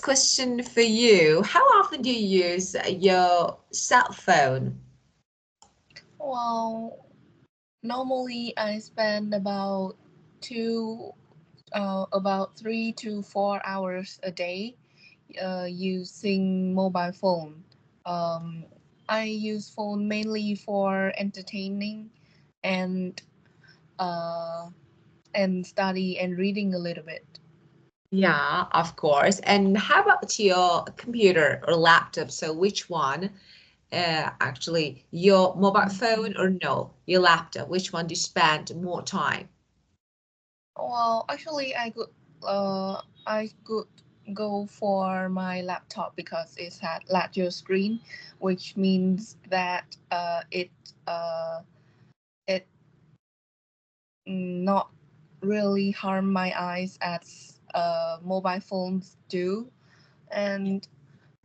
question for you. How often do you use your cell phone? Well, normally I spend about 3 to 4 hours a day using mobile phone. Um, I use phone mainly for entertaining and uh, study and reading a little bit. Yeah, of course. And how about your computer or laptop? So which one? Actually, your mobile phone or no, your laptop? Which one do you spend more time? Well, actually, I could go for my laptop because it had larger screen, which means that it not really harm my eyes as mobile phones do, and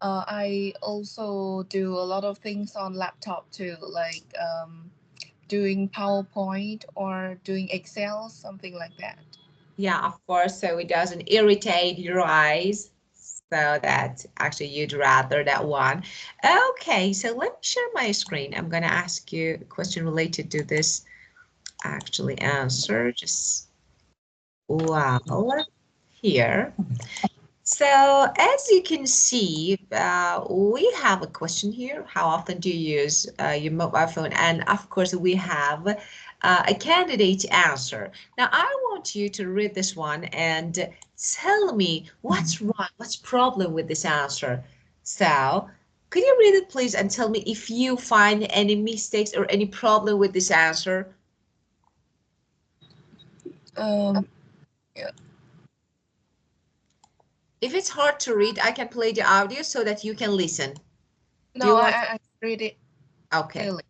I also do a lot of things on laptop too, like doing PowerPoint or doing Excel, something like that. Yeah, of course. So it doesn't irritate your eyes. So that actually you'd rather that one. Okay, so let me share my screen. I'm going to ask you a question related to this actually answer. Just well here. So as you can see, we have a question here. How often do you use your mobile phone? And of course, we have a candidate answer. Now, I want you to read this one and tell me what's wrong, what's problem with this answer. So, could you read it, please, and tell me if you find any mistakes or any problem with this answer? Um, yeah. If it's hard to read, I can play the audio so that you can listen. Do No, you want? I read it Okay. clearly.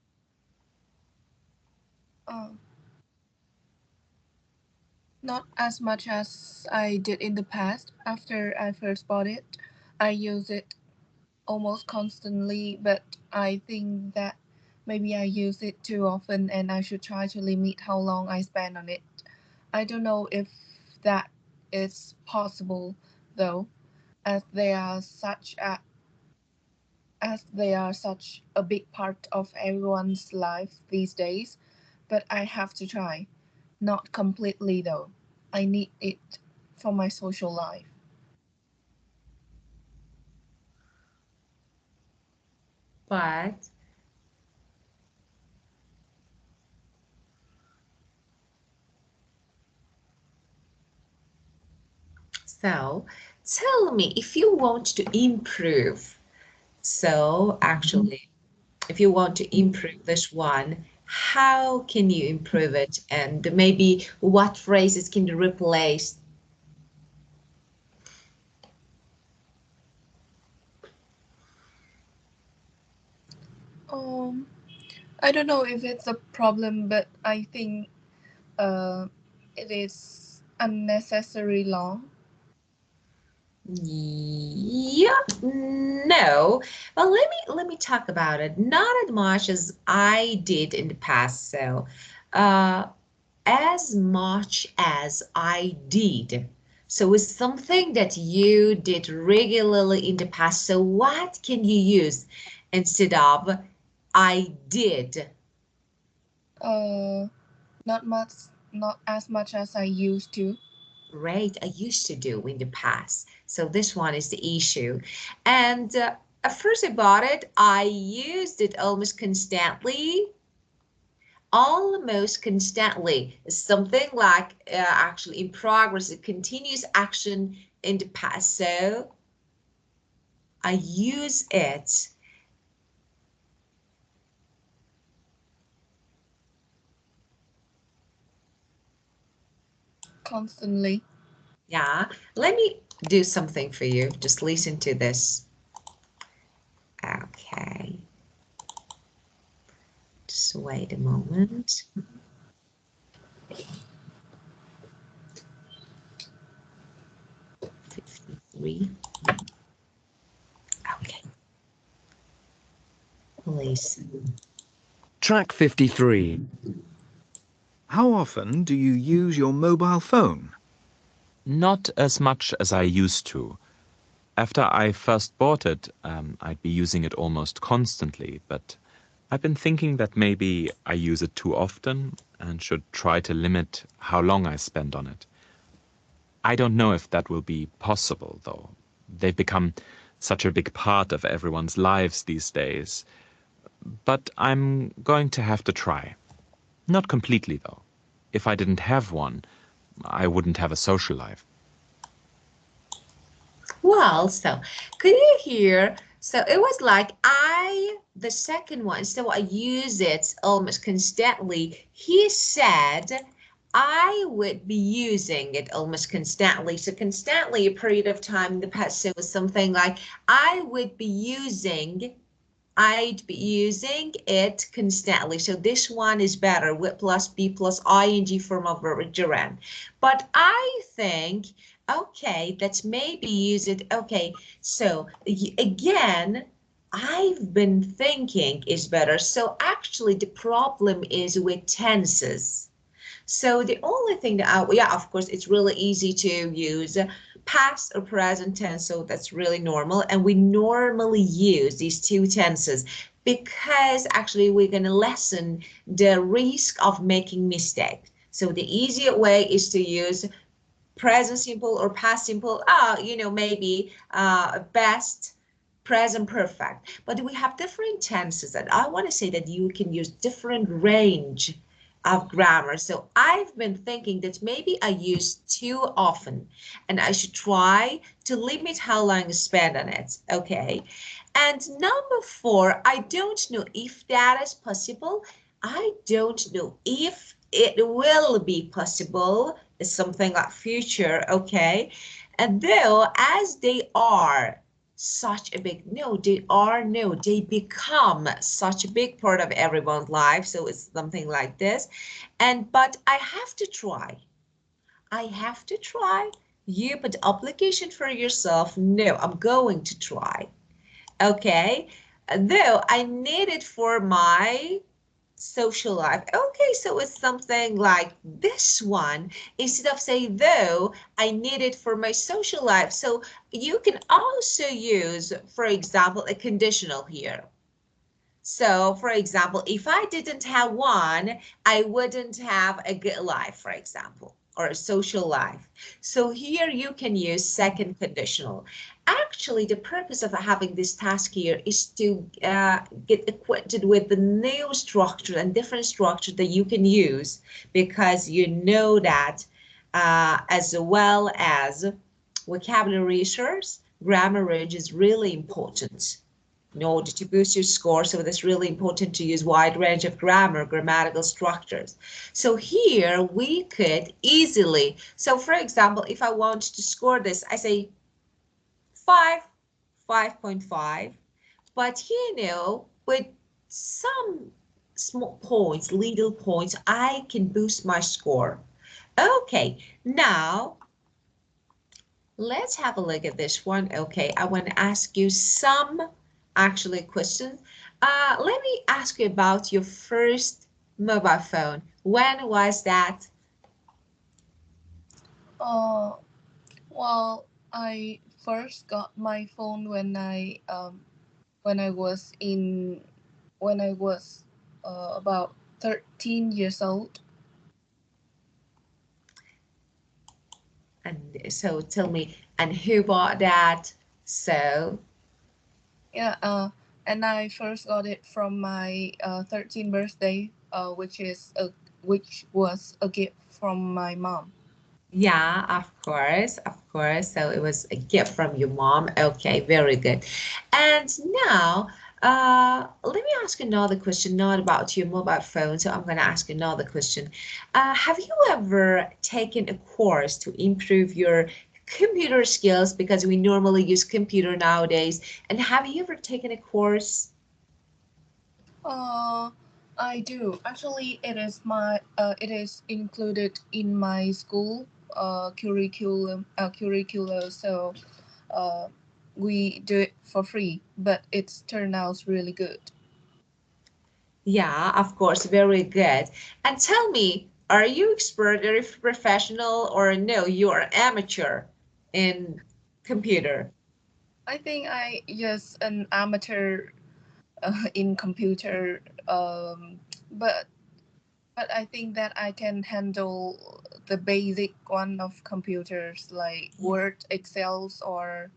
Um, Not as much as I did in the past. After I first bought it, I use it almost constantly, but I think that maybe I use it too often and I should try to limit how long I spend on it. I don't know if that is possible though, as they are such a big part of everyone's life these days, but I have to try. Not completely though. I need it for my social life. But so tell me if you want to improve. So actually, if you want to improve this one, how can you improve it? And maybe what phrases can you replace? Um, I don't know if it's a problem, but I think uh, it is unnecessary long. Yeah, no. Well, let me talk about it. Not as much as I did in the past. So, uh, as much as I did. So it's something that you did regularly in the past. So what can you use instead of I did? Uh, Not much, not as much as I used to. Right, I used to do in the past. So this one is the issue. And at first I bought it, I used it almost constantly. Almost constantly. It's something like actually in progress, a continuous action in the past. So I use it. Constantly. Yeah, let me do something for you. Just listen to this. Okay, just wait a moment. 53. Okay, listen. Track 53. How often do you use your mobile phone? Not as much as I used to. After I first bought it, I'd be using it almost constantly, but I've been thinking that maybe I use it too often and should try to limit how long I spend on it. I don't know if that will be possible, though. They've become such a big part of everyone's lives these days. But I'm going to have to try. Not completely, though. If I didn't have one, I wouldn't have a social life. Well, so could you hear? So it was like the second one, so I use it almost constantly. He said I would be using it almost constantly. So constantly, a period of time in the past, so it was something like I'd be using it constantly. So this one is better with plus be plus ing form of verb gerund. But I think, okay, let's maybe use it. Okay, so again, I've been thinking is better. So actually the problem is with tenses. So the only thing that yeah, of course, it's really easy to use past or present tense. So that's really normal. And we normally use these two tenses because actually we're going to lessen the risk of making mistakes. So the easier way is to use present simple or past simple. Maybe best present perfect. But we have different tenses, and I want to say that you can use different range of grammar. So I've been thinking that maybe I use too often and I should try to limit how long I spend on it. Okay. And number four, I don't know if that is possible. I don't know if it will be possible. It's something like future. Okay. And though as they are such a big no they are no they become such a big part of everyone's life, so it's something like this. And but I have to try. You put the application for yourself. No, I'm going to try. Okay, though I need it for my social life. Okay, so it's something like this one. Instead of saying though, I need it for my social life. So you can also use, for example, a conditional here. So, for example, if I didn't have one, I wouldn't have a good life, for example, or a social life. So here you can use second conditional. Actually, the purpose of having this task here is to get acquainted with the new structure and different structure that you can use, because you know that as well as vocabulary research, grammar range is really important in order to boost your score. So it's really important to use wide range of grammatical structures. So here we could easily, so for example, if I want to score this, I say 5, 5.5, but with some small points, little points, I can boost my score. Okay, now let's have a look at this one. Okay, I want to ask you some actually questions. Let me ask you about your first mobile phone. When was that? Uh, well, I first got my phone when I was in when I was about 13 years old. And so tell me, and who bought that? So, Yeah, and I first got it from my 13th birthday, which was a gift from my mom. yeah, of course, of course. So it was a gift from your mom. Okay, very good. And now, let me ask another question, not about your mobile phone. So I'm going to ask another question. Have you ever taken a course to improve your computer skills? Because we normally use computer nowadays. And have you ever taken a course? Uh, I do. Actually, it is included in my school curriculum. So uh, we do it for free, but it's turned out really good. Yeah, of course, very good. And tell me, are you expert or if professional or no, you're amateur in computer? I think I just an amateur in computer, but I think that I can handle the basic one of computers like Word, Excels, or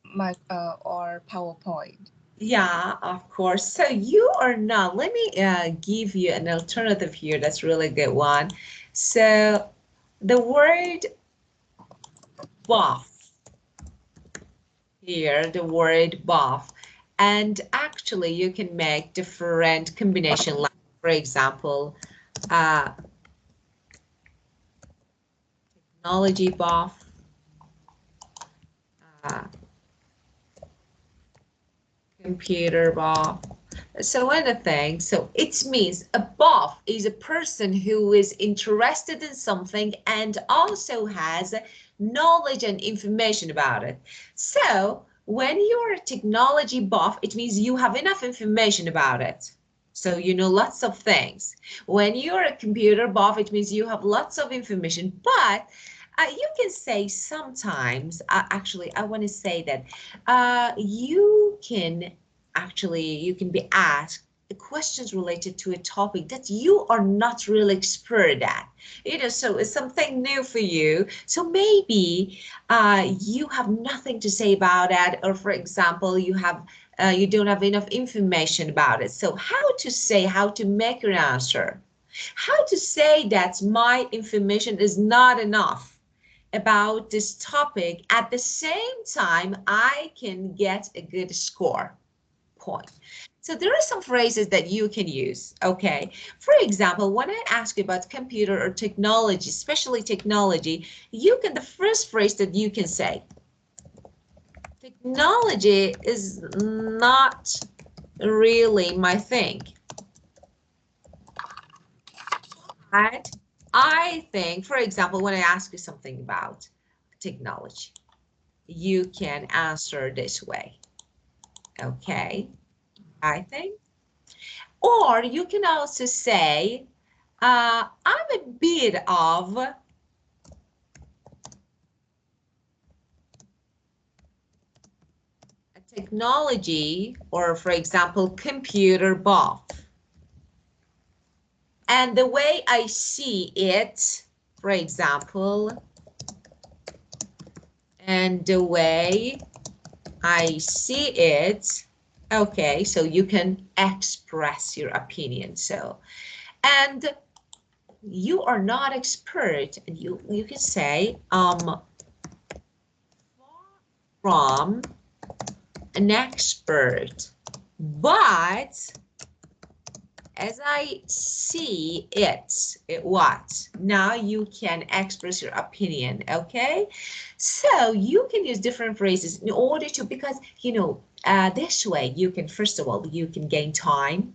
my or PowerPoint. Yeah, of course. So you are not, let me give you an alternative here. That's really good one. So the word buff here, the word buff, and actually you can make different combination, like for example, uh, technology buff, uh, computer buff. So anything, so it means a buff is a person who is interested in something and also has knowledge and information about it. So when you're a technology buff, it means you have enough information about it. So you know lots of things. When you're a computer buff, it means you have lots of information, but you can say sometimes, actually, I want to say that you can be asked questions related to a topic that you are not really expert at. So it's something new for you. So maybe you have nothing to say about it, or for example, you don't have enough information about it. So how to make your answer? How to say that my information is not enough about this topic, at the same time I can get a good score point. So there are some phrases that you can use, okay? For example, when I ask you about computer or technology, especially technology, the first phrase that you can say, technology is not really my thing. Right? I think, for example, when I ask you something about technology, you can answer this way, okay? I think. Or you can also say, I'm a bit of a technology, or for example, computer buff. And the way I see it, for example, and the way I see it, okay, so you can express your opinion. So, and you are not expert, and you can say, from an expert, but as I see it what? Now you can express your opinion, okay? So you can use different phrases in order to, because, this way you can, first of all, you can gain time.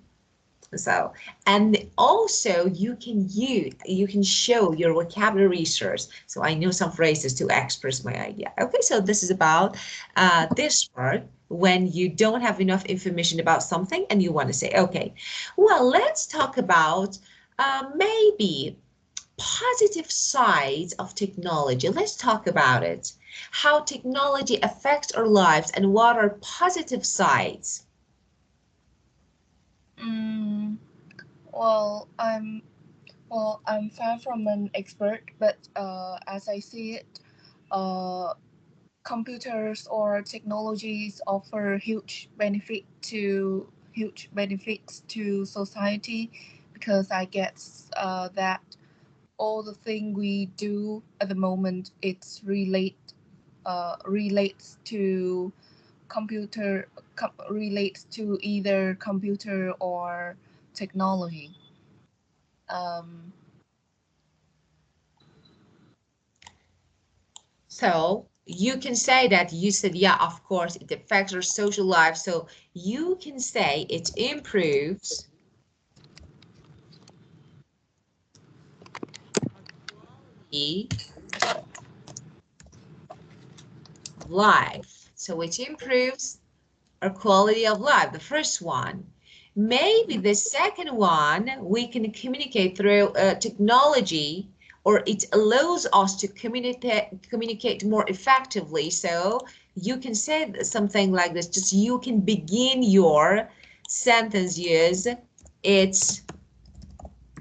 So, and also you can show your vocabulary resource. So I know some phrases to express my idea. Okay, so this is about this part when you don't have enough information about something and you want to say, okay, well, let's talk about maybe positive sides of technology. Let's talk about it. How technology affects our lives and what are positive sides. Mm, well, I'm far from an expert, but as I see it, uh, computers or technologies offer huge benefits to society, because I guess that all the thing we do at the moment relates to relates to either computer or technology. Um, So you can say that you said, yeah, of course, it affects our social life. So you can say it improves quality of life. So it improves our quality of life, the first one. Maybe the second one, we can communicate through technology, or it allows us to communicate more effectively. So you can say something like this. Just you can begin your sentence use it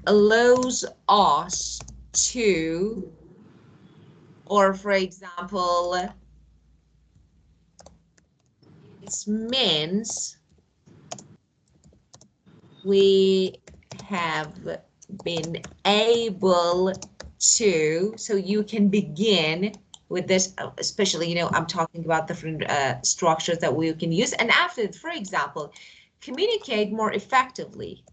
allows us to, or for example, it means we have been able to, so you can begin with this, especially, I'm talking about different structures that we can use. And after, for example, communicate more effectively.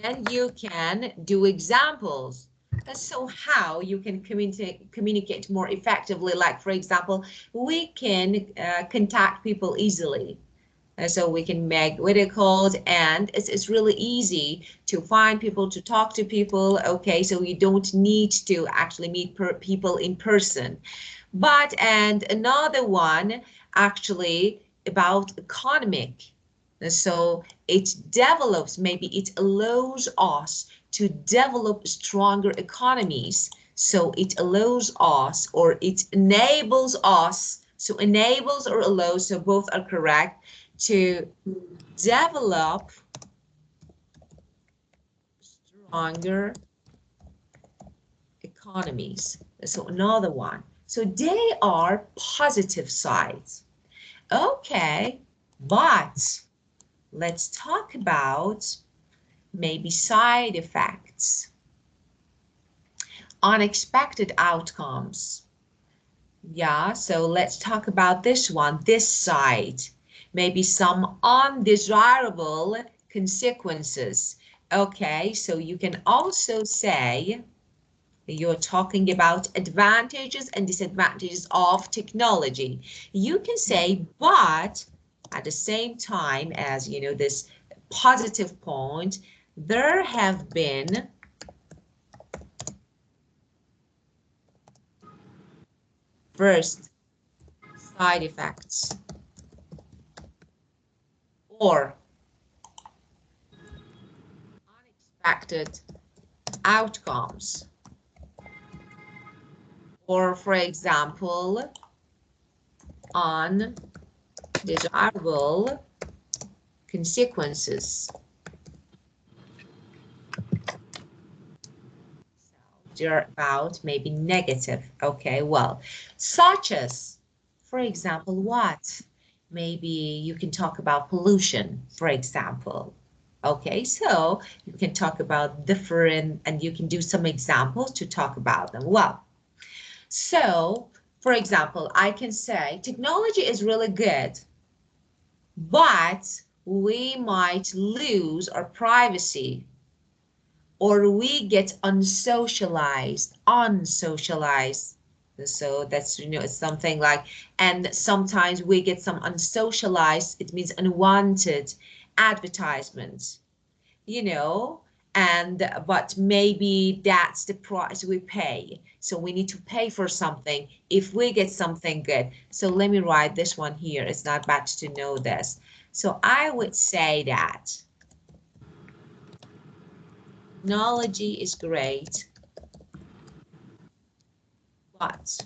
Then you can do examples. So how you can communicate more effectively, like for example, we can contact people easily. So we can make video calls, and it's really easy to find people, to talk to people. Okay, so you don't need to actually meet people in person. But, and another one actually about economic. So it develops, maybe it allows us to develop stronger economies. So it allows us, or it enables us, so enables or allows, so both are correct, to develop stronger economies. So another one. So they are positive sides. Okay, but let's talk about maybe side effects, unexpected outcomes. Yeah, so let's talk about this one, this side. Maybe some undesirable consequences. Okay, so you can also say you're talking about advantages and disadvantages of technology. You can say, but at the same time as, this positive point, there have been first side effects or unexpected outcomes, or for example, undesirable consequences. They're about maybe negative. Okay, well, such as, for example, what? Maybe you can talk about pollution, for example. Okay, so you can talk about different, and you can do some examples to talk about them. Well, so for example, I can say technology is really good, but we might lose our privacy, or we get unsocialized. So that's, it's something like, and sometimes we get some unsocialized, it means unwanted advertisements, you know, and but maybe that's the price we pay. So we need to pay for something if we get something good. So let me write this one here. It's not bad to know this. So I would say that technology is great, but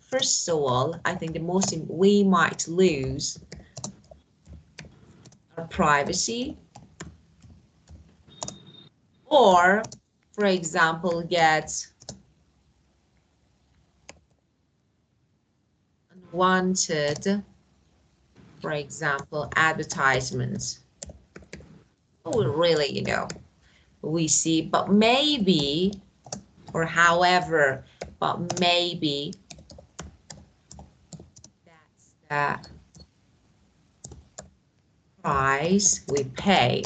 first of all, I think the most we might lose our privacy, or, for example, get unwanted, for example, advertisements. Oh, really, we see, but maybe, or however, but maybe that's the price we pay,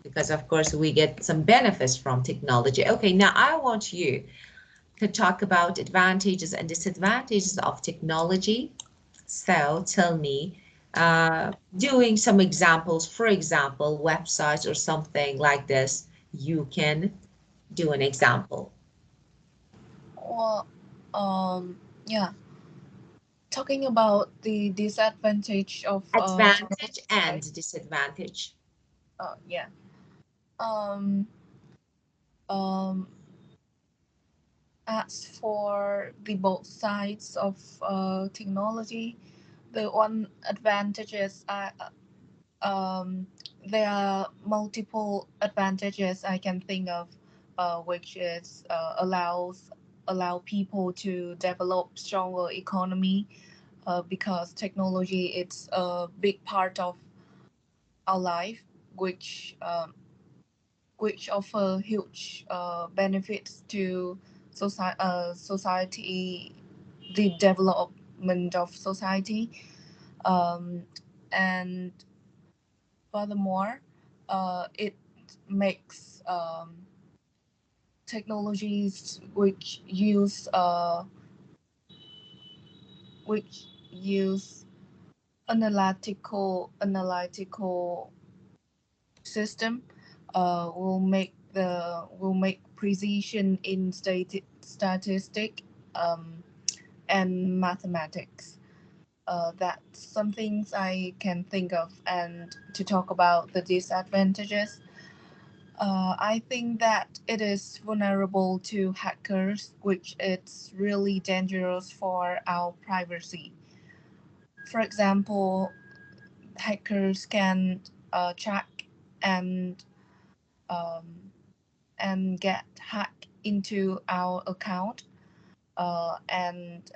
because of course we get some benefits from technology. Okay, now I want you to talk about advantages and disadvantages of technology. So tell me, doing some examples, for example, websites or something like this, you can do an example. Well, yeah. Talking about the disadvantage of Advantage right? and disadvantage. Yeah. Um, um, As for the both sides of technology, the one advantages are there are multiple advantages I can think of, which is allow people to develop stronger economy, because technology it's a big part of our life, which which offer huge benefits to society, the development of society, um, and furthermore, it makes technologies which use analytical system, will make precision in statistic, and mathematics. That's some things I can think of. And to talk about the disadvantages, I think that it is vulnerable to hackers, which it's really dangerous for our privacy. For example, hackers can track and um, get hacked into our account, and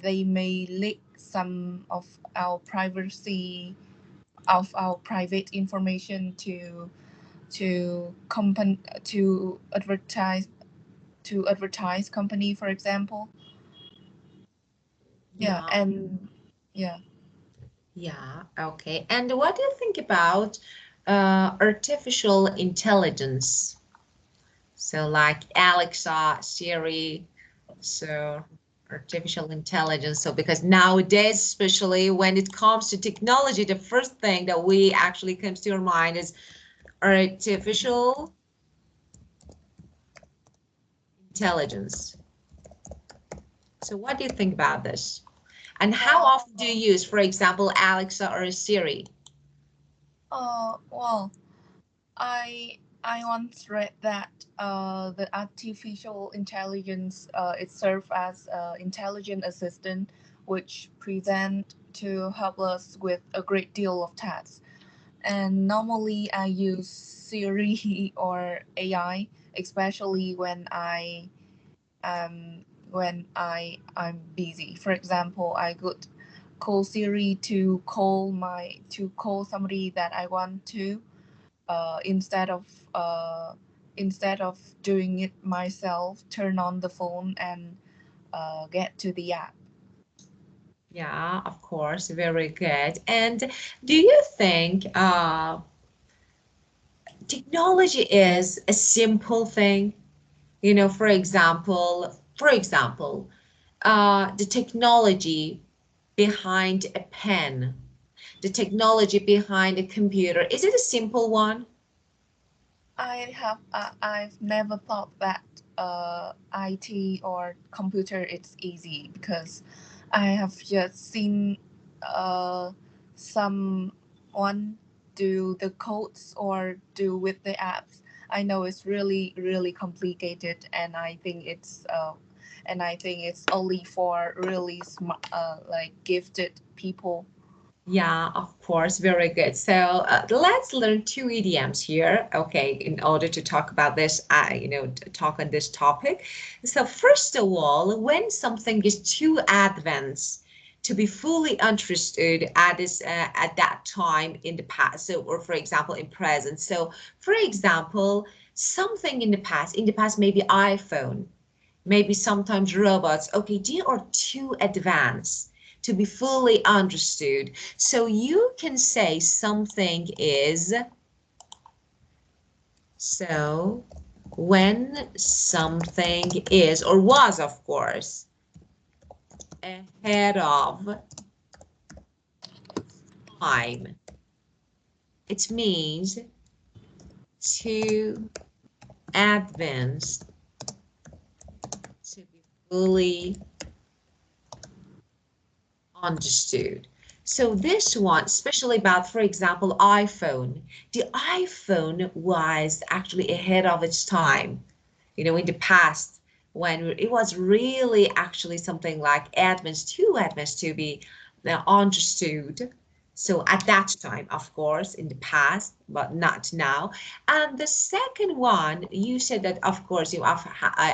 they may leak some of our private information to advertise company, for example. Yeah, Yeah, and yeah. yeah, okay. And what do you think about artificial intelligence? So like Alexa, Siri, so artificial intelligence. So because nowadays, especially when it comes to technology, the first thing that we actually comes to our mind is artificial intelligence. So what do you think about this? And how Uh, often do you use, for example, Alexa or Siri? well, I once read that the artificial intelligence it serves as an intelligent assistant, which present to help us with a great deal of tasks. And normally I use Siri or AI, especially I'm busy. For example, I could call Siri to call somebody that I want to, uh, instead of uh, instead of doing it myself. Turn on the phone and get to the app. Yeah, of course, very good. And do you think technology is a simple thing? You know, for example, the technology behind a pen, the technology behind a computer, is it a simple one? I've never thought that IT or computer it's easy, because I have just seen uh, someone do the codes or do with the apps. I know it's really complicated, and I think it's only for really smart, like gifted people. Yeah, of course, very good. So let's learn two idioms here, okay, in order to talk about this, talk on this topic. So first of all, when something is too advanced to be fully understood at that time in the past, so or for example in present. So for example, something in the past maybe iPhone, maybe sometimes robots, okay, they are too advanced to be fully understood. So you can say something is, so when something is, or was, of course, ahead of time, it means too advanced to be fully understood. So this one, especially about, for example, iPhone. The iPhone was actually ahead of its time, in the past when it was really actually something like too advanced to be understood. So at that time, of course, in the past, but not now. And the second one, you said that, of course,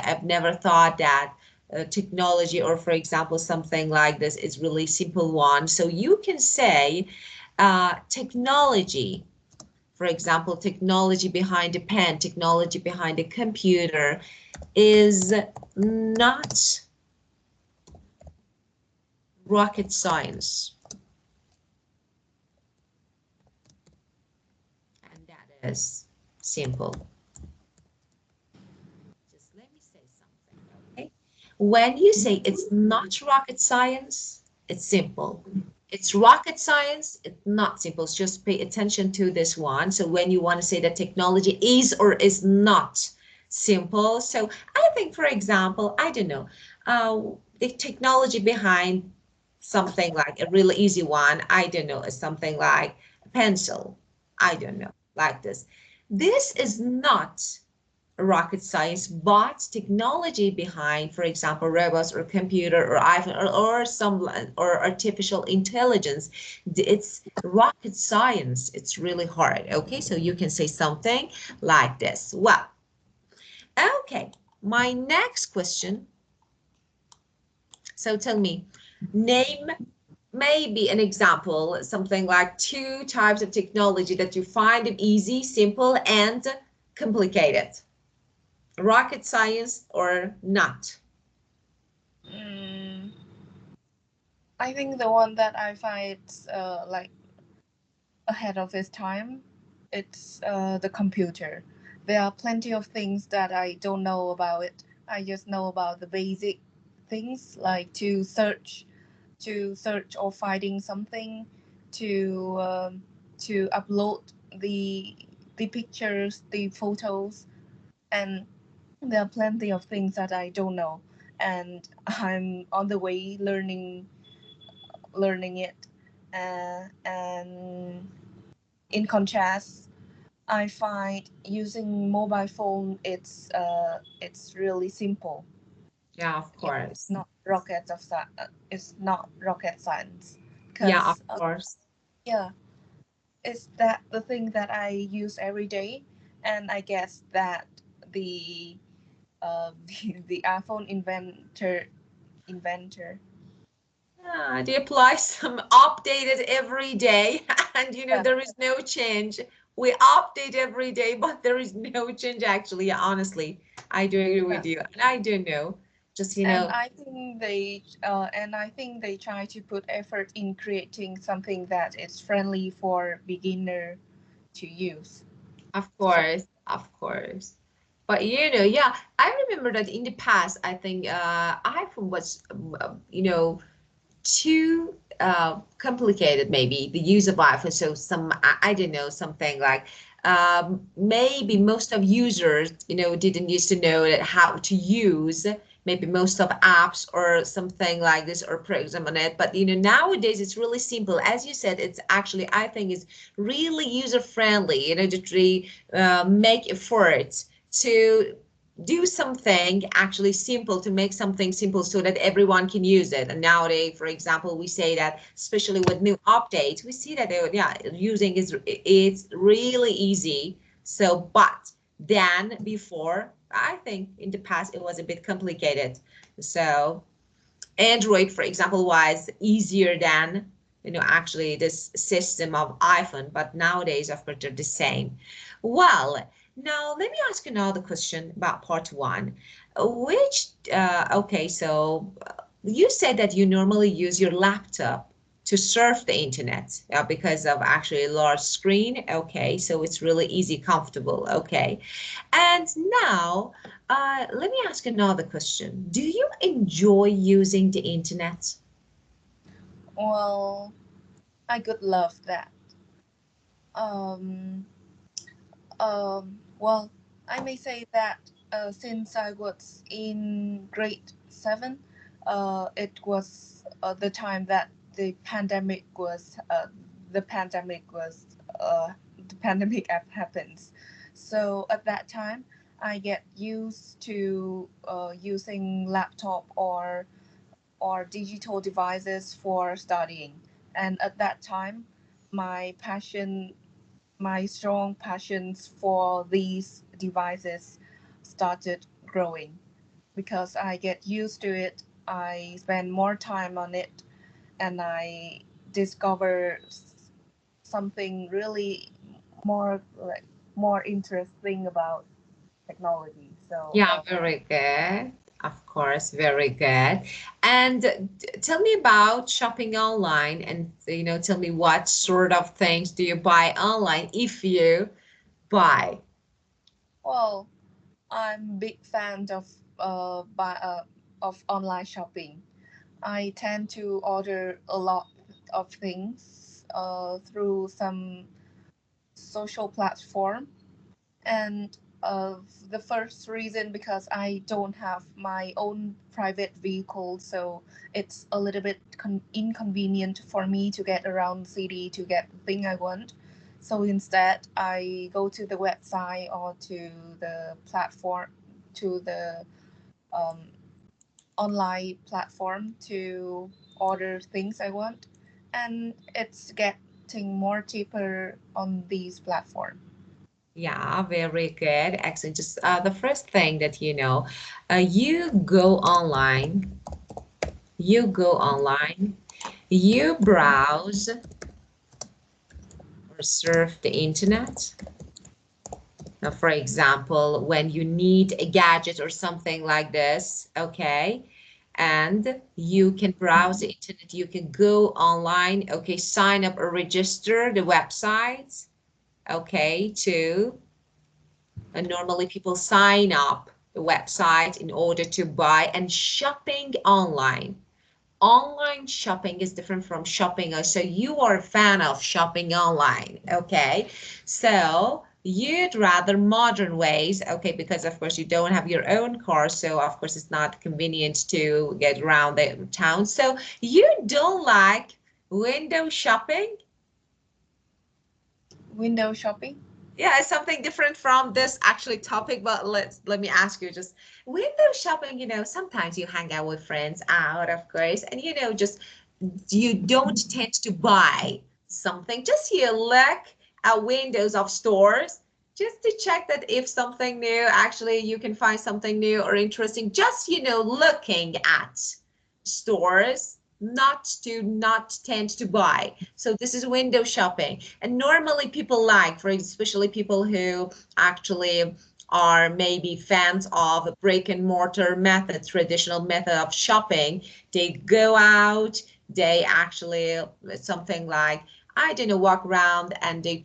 I've never thought that technology, or for example, something like this is really simple one. So you can say technology, for example, technology behind a pen, technology behind a computer is not rocket science. And that is simple. Just let me say something, okay? When you say it's not rocket science, it's simple. It's rocket science, it's not simple. Just pay attention to this one. So when you want to say that technology is or is not simple, so I think, for example, I don't know, the technology behind something like a really easy one, I don't know, is something like a pencil. I don't know, like this. This is not rocket science, but technology behind, for example, robots or computer or iPhone or some or artificial intelligence, it's rocket science. It's really hard. Okay, so you can say something like this. Well, okay, my next question. So tell me, name maybe an example, something like two types of technology that you find it easy, simple, and complicated. Rocket science or not? Mm, I think the one that I find like ahead of its time, it's the computer. There are plenty of things that I don't know about it. I just know about the basic things like to search or finding something, to upload the the pictures, the photos, and there are plenty of things that I don't know, and I'm on the way learning it. And in contrast, I find using mobile phone it's really simple. Yeah, of Yeah, it's course. not rocket science Yeah, of because course. yeah, it's that the thing that I use every day, and I guess that the the iPhone inventor. Yeah, they apply some updated every day, and Yeah, there is no change. We update every day, but there is no change actually. Honestly, I do agree yeah. with you, and I do know. Just And I think they try to put effort in creating something that is friendly for beginner to use. of So course, of course. But yeah, I remember that in the past, I think iPhone was, too complicated, maybe the use of iPhone. So I don't know, something like maybe most of users, didn't used to know that how to use maybe most of apps or something like this or program on it. But nowadays it's really simple. As you said, it's actually, I think, is really user friendly. To make efforts to do something actually simple, to make something simple so that everyone can use it. And nowadays, for example, we say that, especially with new updates, we see that yeah, using is it's really easy. So, but then before, I think in the past it was a bit complicated. So Android, for example, was easier than actually this system of iPhone, but nowadays, of course, they're the same. Well, now let me ask another question about part one. Okay, so you said that you normally use your laptop to surf the internet because of actually a large screen. Okay, so it's really easy, comfortable. Okay. And now, let me ask another question. Do you enjoy using the internet? well, I could love that. Um, well, I may say that since I was in grade seven, it was the time that the pandemic was, the pandemic happens. So at that time, I get used to using laptop or digital devices for studying. And at that time, my passion, my strong passions for these devices started growing because I get used to it. I spend more time on it, and I discover something really more like more interesting about technology. So Yeah, very good. Of course, very good. And tell me about shopping online and tell me what sort of things do you buy online if you buy? well, I'm big fan of online shopping. I tend to order a lot of things through some social platform, and the first reason because I don't have my own private vehicle, so it's a little bit inconvenient for me to get around the city to get the thing I want. So instead, I go to the website or to the platform, to the um, online platform to order things I want, and it's getting more cheaper on these platforms. Yeah, very good. Excellent. Just the first thing that you go online, you browse or surf the internet. Now, for example, when you need a gadget or something like this, okay, and you can browse the internet, you can go online, okay, sign up or register the websites, okay, to, and normally people sign up the website in order to buy and shopping online. Online shopping is different from shopping. So you are a fan of shopping online, okay? So you'd rather modern ways, okay, because of course you don't have your own car, so of course it's not convenient to get around the town. So you don't like window shopping? Window shopping. Yeah, it's something different from this actually topic, but let me ask you just window shopping, sometimes you hang out with friends out, of course, and just you don't tend to buy something. Just you look at windows of stores just to check that if something new, actually you can find something new or interesting. Just, looking at stores, not tend to buy. So this is window shopping. And normally people like, for especially people who actually are maybe fans of brick and mortar method, traditional method of shopping, they go out, they actually something like, I don't know, walk around and they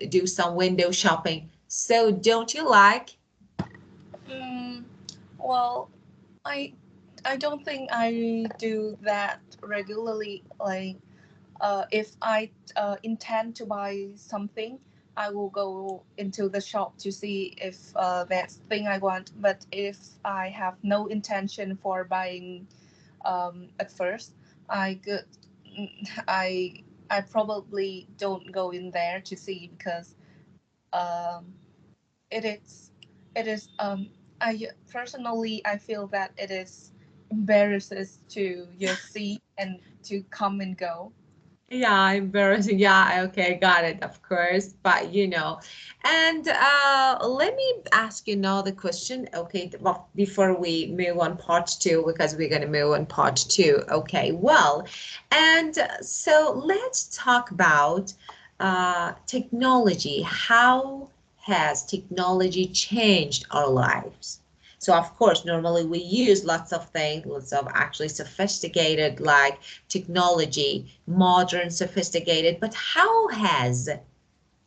do some window shopping. So don't you like? Mm, well, I I don't think I do that regularly. Like, if I intend to buy something, I will go into the shop to see if that's thing I want. But if I have no intention for buying at first, I could I I probably don't go in there to see because um, it is it is I personally I feel that it is embarrasses to just see and to come and go. Yeah, embarrassing. Yeah, okay, got it, of course. But and let me ask you another question. Okay, well, before we move on part two, because we're gonna move on part two. Okay, well, and so let's talk about technology. How has technology changed our lives? So of course, normally we use lots of things, lots of actually sophisticated like technology, modern, sophisticated, but how has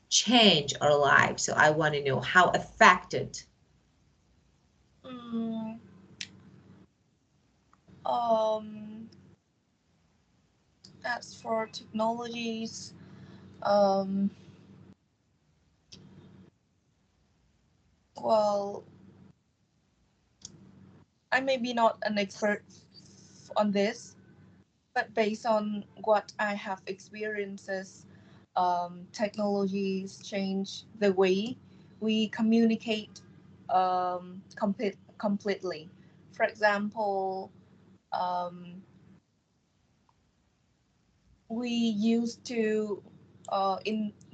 changed our lives? So I want to know how affected. Mm, um, as for technologies, um, well, I may be not an expert on this, but based on what I have experiences, technologies change the way we communicate completely. For example, um, we used to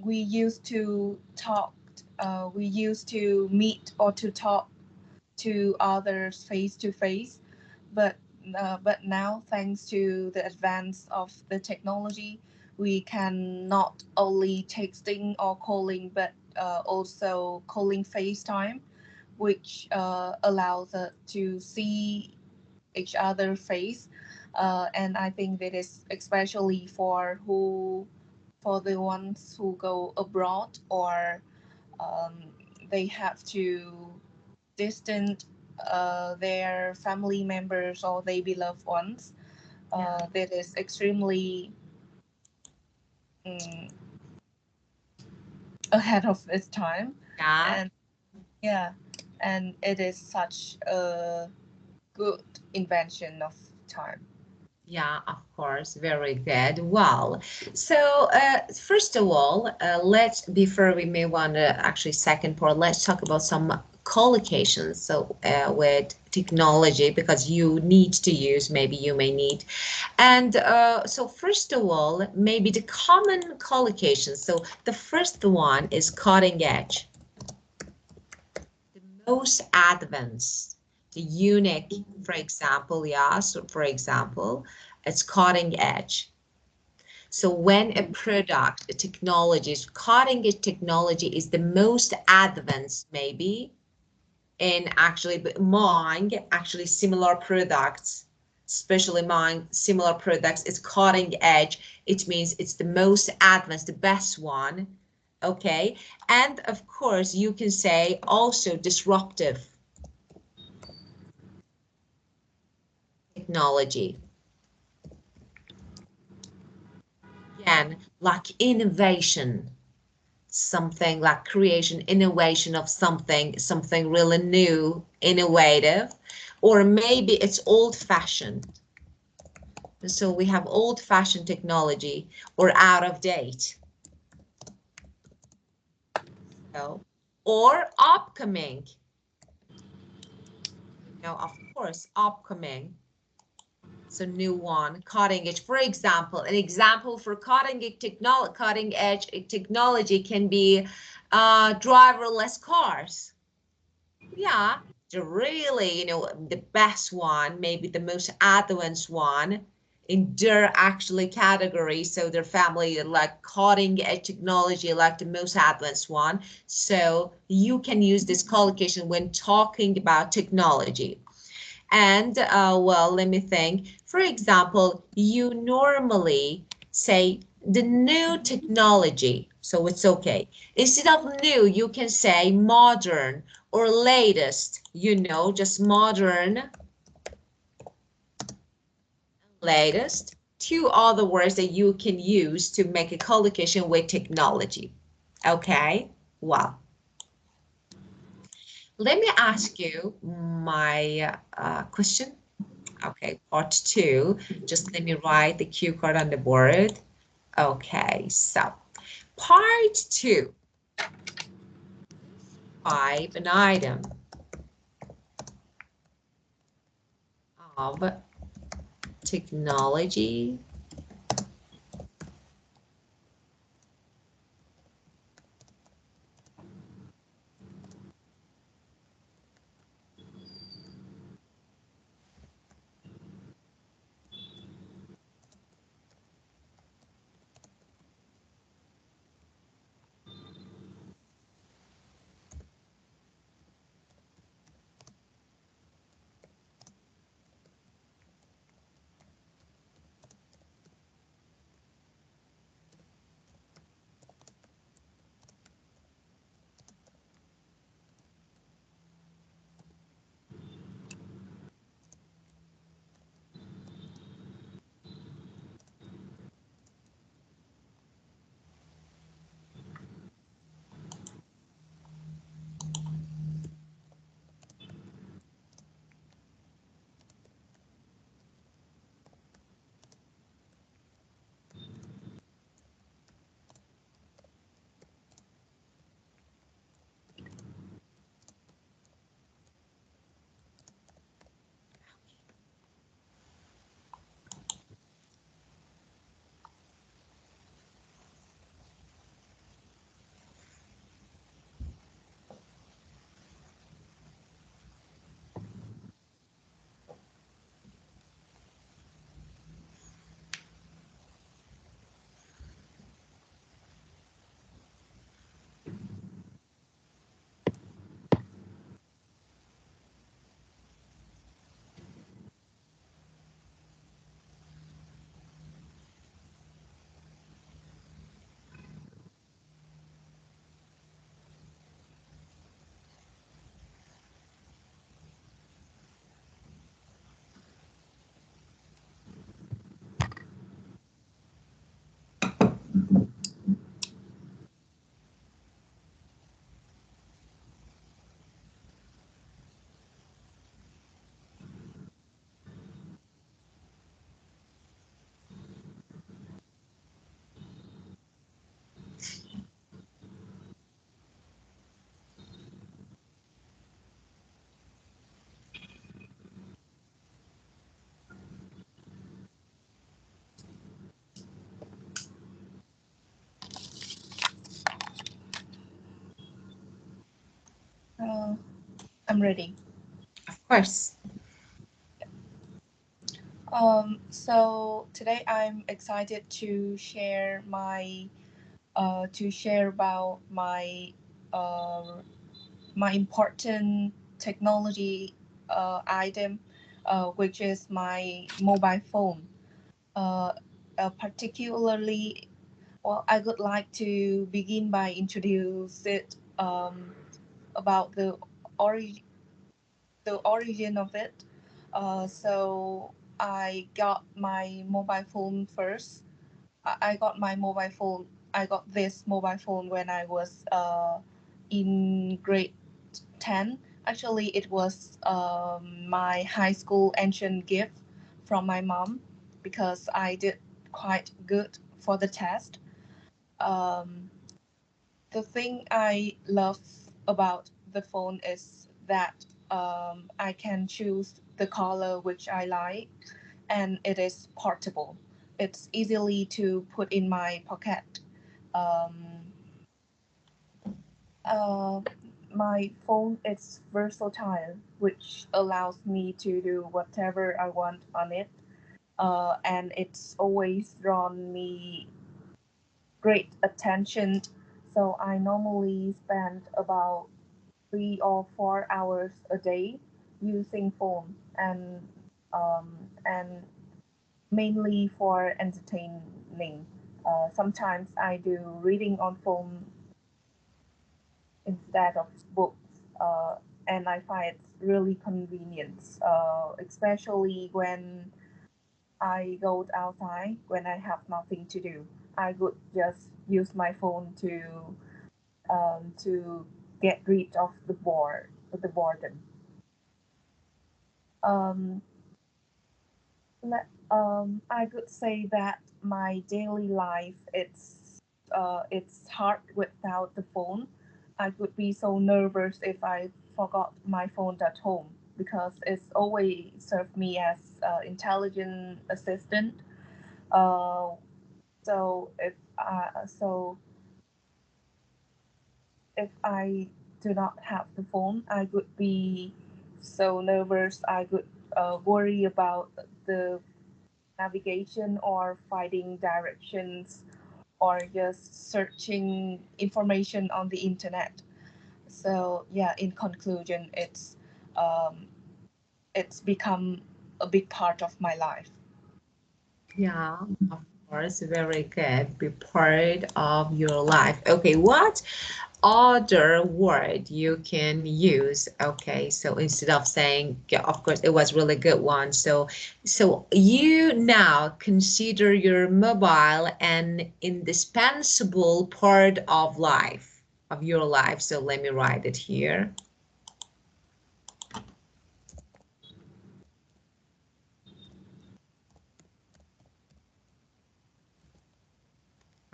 we used to talk we used to meet or to talk to others face to face, but but now, thanks to the advance of the technology, we can not only texting or calling, but also calling FaceTime, which allows us to see each other face. And I think that is especially for the ones who go abroad, or um, they have to distant their family members or their beloved ones. Yeah. That is extremely um, ahead of its time, Yeah. and yeah, and it is such a good invention of time. Yeah, of course, very good. Well, so first of all, let's before we move on to actually second part, let's talk about some collocations. So with technology, because you need to use, maybe you may need, and so first of all, maybe the common collocations. So the first one is cutting edge, the most advanced, the unique, for example, yeah. So for example, it's cutting edge. So when a product, a technology, cutting edge technology is the most advanced, maybe, in actually among actually similar products, especially among similar products, it's cutting edge. It means it's the most advanced, the best one. Okay. And of course, you can say also disruptive technology. Again, like innovation, something like creation, innovation of something, something really new, innovative, or maybe it's old fashioned. So we have old fashioned technology or out of date. So, or upcoming, of course, upcoming. So new one, cutting edge. For example, an example for cutting edge technology can be driverless cars. Yeah, the really, the best one, maybe the most advanced one in their actually category. So their family like cutting edge technology, like the most advanced one. So you can use this collocation when talking about technology. And well, let me think. For example, you normally say the new technology, so it's okay. Instead of new, you can say modern or latest, just modern, latest. Two other words that you can use to make a collocation with technology. Okay, well, let me ask you my question. Okay, part two. Just let me write the cue card on the board. Okay, so part two. Describe an item of technology I'm ready. Of course. So today I'm excited to share about uh, my important technology item, which is my mobile phone. Uh, Particularly, well, I would like to begin by introduce it about ori- the origin of it. So I got my mobile phone first. I got my mobile phone. I got this mobile phone when I was in grade 10. Actually, it was my high school ancient gift from my mom because I did quite good for the test. Um, the thing I love about the phone is that I can choose the color which I like, and it is portable. It's easily to put in my pocket. Um, uh, my phone is versatile, which allows me to do whatever I want on it, and it's always drawn me great attention. So I normally spend about 3 or 4 hours a day using phone and mainly for entertaining. Sometimes I do reading on phone instead of books, and I find it's really convenient, especially when I go outside when I have nothing to do. I would just use my phone to get rid of the boredom. Um, I could say that my daily life it's hard without the phone. I could be so nervous if I forgot my phone at home because it's always served me as intelligent assistant. Uh, so if I do not have the phone, I would be so nervous. I would worry about the navigation or finding directions or just searching information on the internet. So yeah, in conclusion, um, it's become a big part of my life. Yeah, of course, very good. Be part of your life. Okay, what other word you can use? Okay, so instead of saying, yeah, of course, it was really good one. So you now consider your mobile an indispensable part of life, of your life. So let me write it here.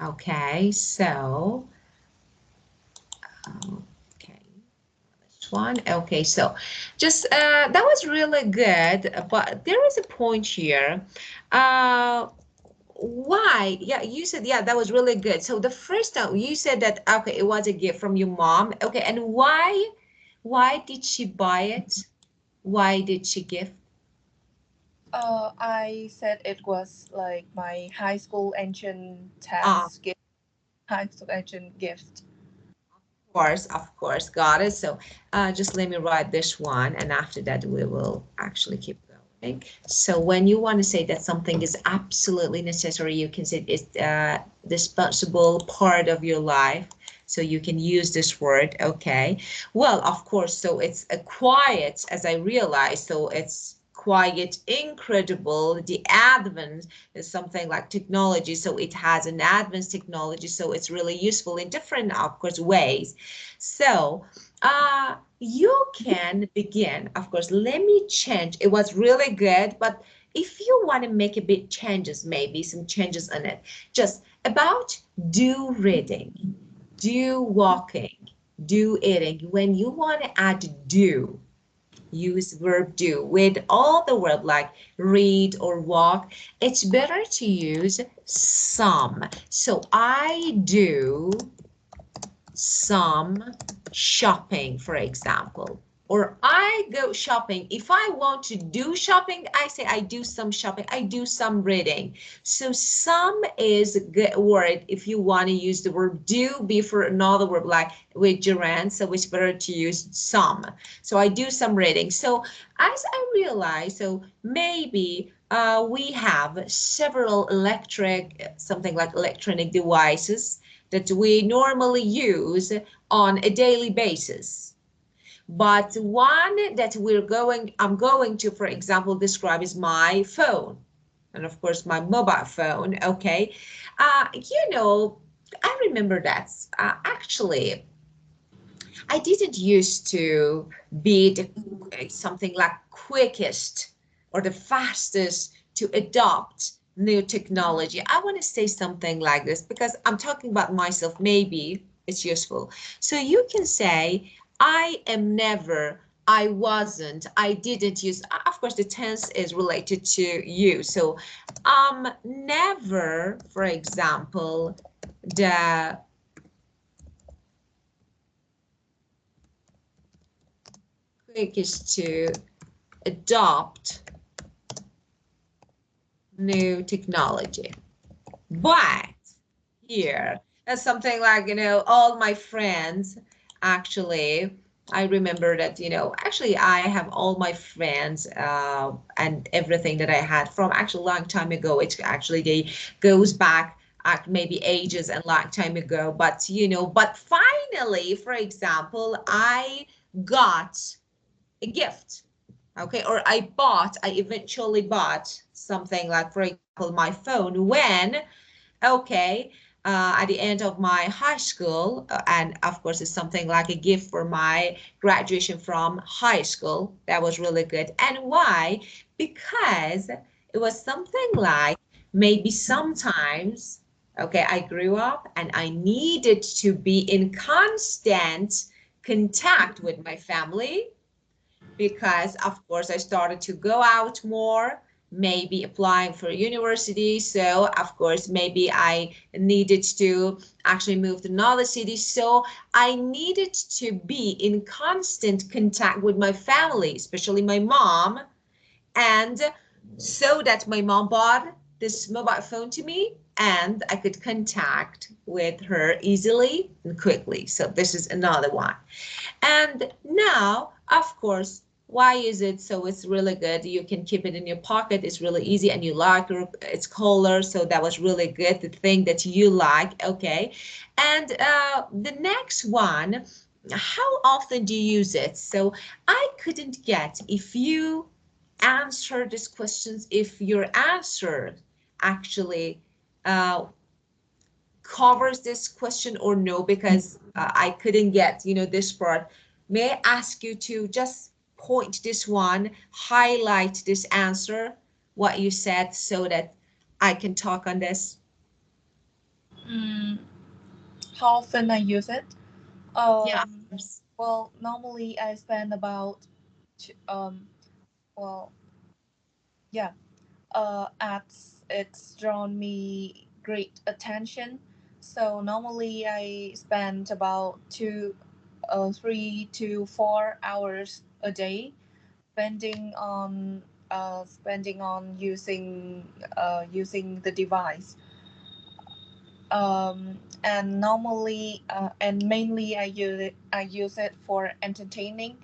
Okay, so, okay. One. Okay, so just that was really good, but there is a point here. Uh, why? Yeah, you said yeah, that was really good. So the first time you said that okay, it was a gift from your mom. Okay, and why? Why did she buy it? Why did she give? I said it was like my high school ancient Ah, test gift, high school ancient gift. of course, got it. So just let me write this one, and after that we will actually keep going. So when you want to say that something is absolutely necessary, you can say it's dispensable part of your life. So you can use this word, okay? Well, of course, so it's a quiet, as I realized, so it's quiet, incredible. The advent is something like technology, so it has an advanced technology, so it's really useful in different, of course, ways. So you can begin, of course, let me change. It was really good, but if you want to make a bit changes, maybe some changes in it, just about do reading, do walking, do eating. When you want to add do, use verb do with all the verb like read or walk, it's better to use some. So I do some shopping, for example. or I go shopping. If I want to do shopping, I say I do some shopping, I do some reading. So some is a good word if you want to use the word do before another word like with gerund, so it's better to use some. So I do some reading. So as I realize, so maybe we have several something like electronic devices that we normally use on a daily basis. But one that I'm going to, for example, describe is my phone. And of course, my mobile phone, okay? I remember that actually, I didn't used to be something like quickest or the fastest to adopt new technology. I want to say something like this because I'm talking about myself. Maybe it's useful. So you can say, I am never, I wasn't, I didn't use. Of course, the tense is related to you. So never, for example, the quickest to adopt new technology. But here, that's something like, all my friends actually, I remember that, actually I have all my friends and everything that I had from actually a long time ago. It actually they goes back maybe ages and long time ago. But, but finally, for example, I got a gift. Okay, or I eventually bought something like, for example, my phone when, okay, at the end of my high school, and of course, it's something like a gift for my graduation from high school. That was really good. And why? Because it was something like maybe sometimes, okay, I grew up and I needed to be in constant contact with my family because of course I started to go out more, maybe applying for university. So of course, maybe I needed to actually move to another city. So I needed to be in constant contact with my family, especially my mom. And so that my mom bought this mobile phone to me and I could contact with her easily and quickly. So this is another one. And now, of course, why is it so it's really good? You can keep it in your pocket. It's really easy and you like its color. So that was really good. The thing that you like. Okay. And the next one, how often do you use it? So I couldn't get if you answer these questions, if your answer actually uh, covers this question or no, because I couldn't get, this part. May I ask you to just point this one, highlight this answer, what you said, so that I can talk on this? Mm, how often I use it? Yeah. Well, normally I spend about, t- well, yeah, it's drawn me great attention. So normally I spend about 3 to 4 hours a day spending on using the device. And normally and mainly I use it for entertaining,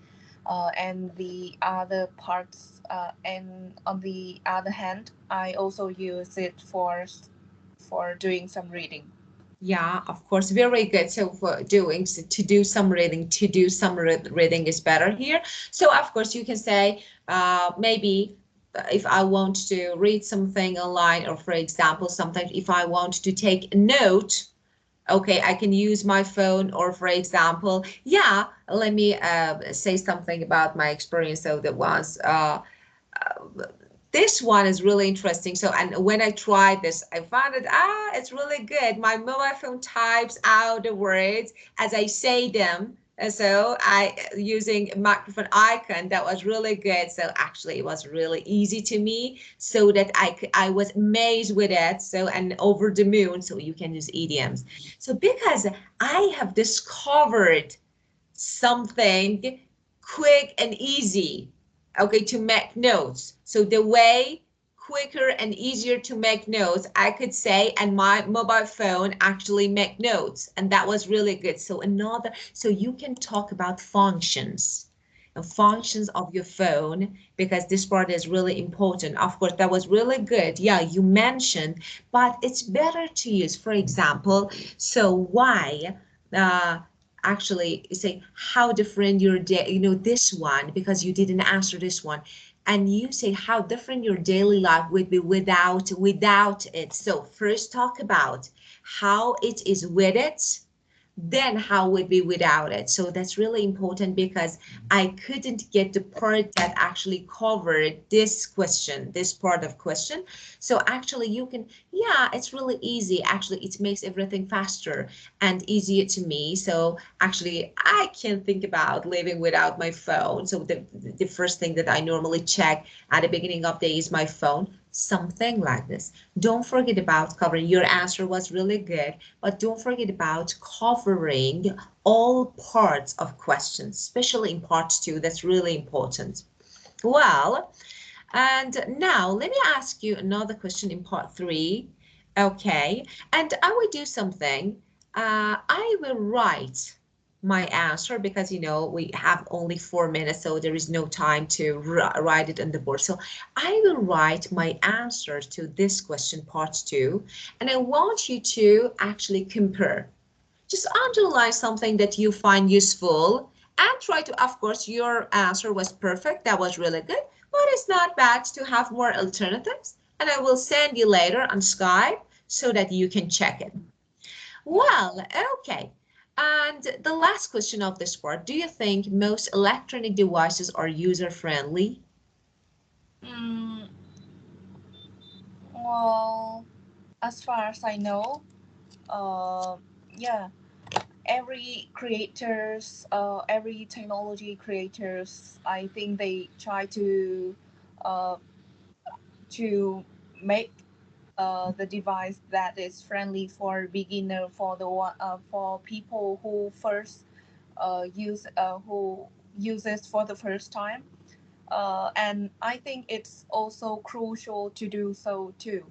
and the other parts and on the other hand I also use it for doing some reading. Yeah, of course, very good. So for doing, so to do some reading, reading is better here. So of course you can say maybe if I want to read something online, or for example, sometimes if I want to take a note, okay, I can use my phone, or for example, yeah, let me say something about my experience. So that was this one is really interesting. So, and when I tried this, I found it, it's really good. My mobile phone types out the words as I say them. And so I using microphone icon, that was really good. So actually it was really easy to me, so that I was amazed with it. So, and over the moon, so you can use idioms. So because I have discovered something quick and easy, okay, to make notes. So the way quicker and easier to make notes, I could say, and my mobile phone actually make notes, and that was really good. So so you can talk about functions and functions of your phone, because this part is really important. Of course, that was really good. Yeah, you mentioned, but it's better to use, for example, so why, uh, actually say how different your day, this one, because you didn't answer this one, and you say how different your daily life would be without it. So first talk about how it is with it, then how would be without it. So that's really important, because I couldn't get the part that actually covered this question, this part of question. So actually you can, yeah, it's really easy. Actually, it makes everything faster and easier to me. So actually I can think about living without my phone. So the first thing that I normally check at the beginning of the day is my phone, something like this. Don't forget about covering. Your answer was really good, but don't forget about covering all parts of questions, especially in part 2. That's really important. Well, and now let me ask you another question in part 3. Okay, and I will do something. I will write my answer, because we have only 4 minutes, so there is no time to write it on the board. So I will write my answer to this question, part 2, and I want you to actually compare. Just underline something that you find useful, and try to, of course, your answer was perfect. That was really good, but it's not bad to have more alternatives. And I will send you later on Skype so that you can check it. Well, okay. And the last question of this part, do you think most electronic devices are user-friendly? Mm, well, as far as I know, uh, yeah, every technology creators, I think they try uh, to make the device that is friendly for beginner, for for people who first who uses for the first time. And I think it's also crucial to do so too,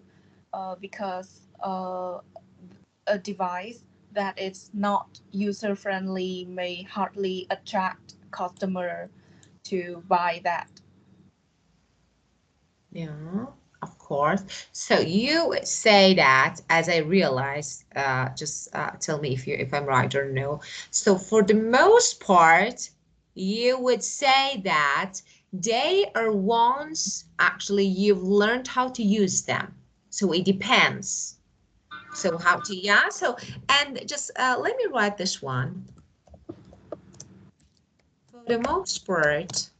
because a device that is not user friendly may hardly attract customer to buy that. Yeah, of course. So you would say that, as I realize, just tell me if I'm right or no. So for the most part, you would say that they are ones actually you've learned how to use them. So it depends. So how to, yeah. So, and just let me write this one. For the most part,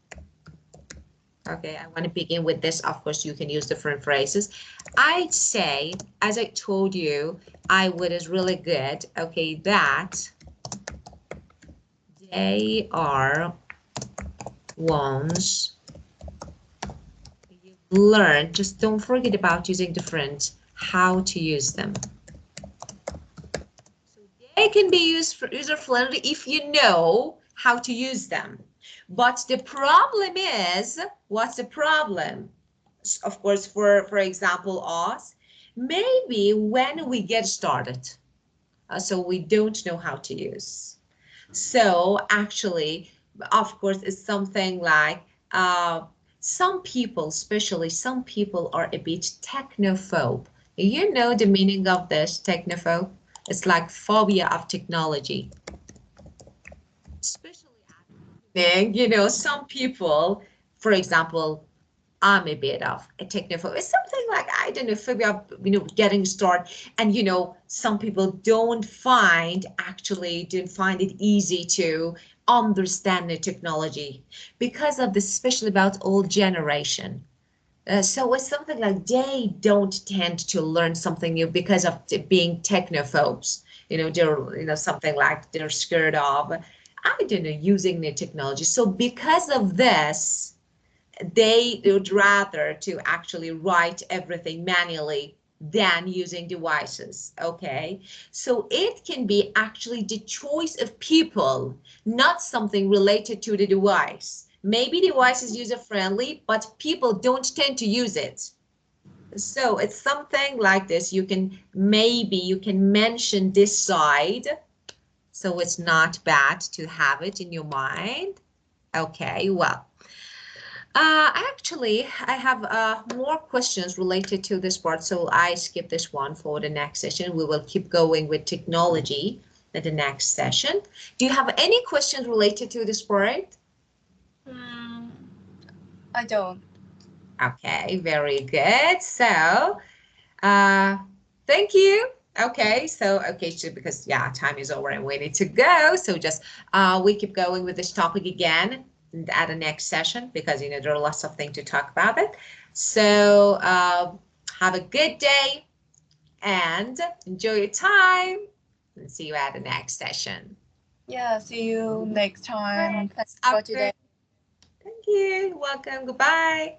okay, I want to begin with this. Of course, you can use different phrases. I'd say, as I told you, I would is really good. Okay, that they are ones you've learned. Just don't forget about using different, how to use them. So they can be used for user-friendly if you know how to use them. But the problem is, what's the problem? Of course, for example, us, maybe when we get started, so we don't know how to use. So actually, of course, it's something like some people, especially some people, are a bit technophobe. You know the meaning of this technophobe? It's like phobia of technology. Especially some people, for example, I'm a bit of a technophobe. It's something like, I don't know, phobia of, getting started. And, some people don't find it easy to understand the technology because of this, especially about old generation. So it's something like they don't tend to learn something new because of being technophobes. They're, something like they're scared of, I don't know, using the technology. So because of this, they would rather to actually write everything manually than using devices. Okay, so it can be actually the choice of people, not something related to the device. Maybe device is user friendly, but people don't tend to use it. So it's something like this. You can mention this side, so it's not bad to have it in your mind. Okay, well, actually, I have more questions related to this part, so I skip this one for the next session. We will keep going with technology in the next session. Do you have any questions related to this part? Hmm, I don't. Okay, very good. So, uh, thank you. Okay, so because yeah, time is over and we need to go. So just we keep going with this topic again at the next session because there are lots of things to talk about it. So have a good day and enjoy your time and see you at the next session. Yeah, see you next time. Thanks Thanks, for today. Thank you. Welcome. Goodbye.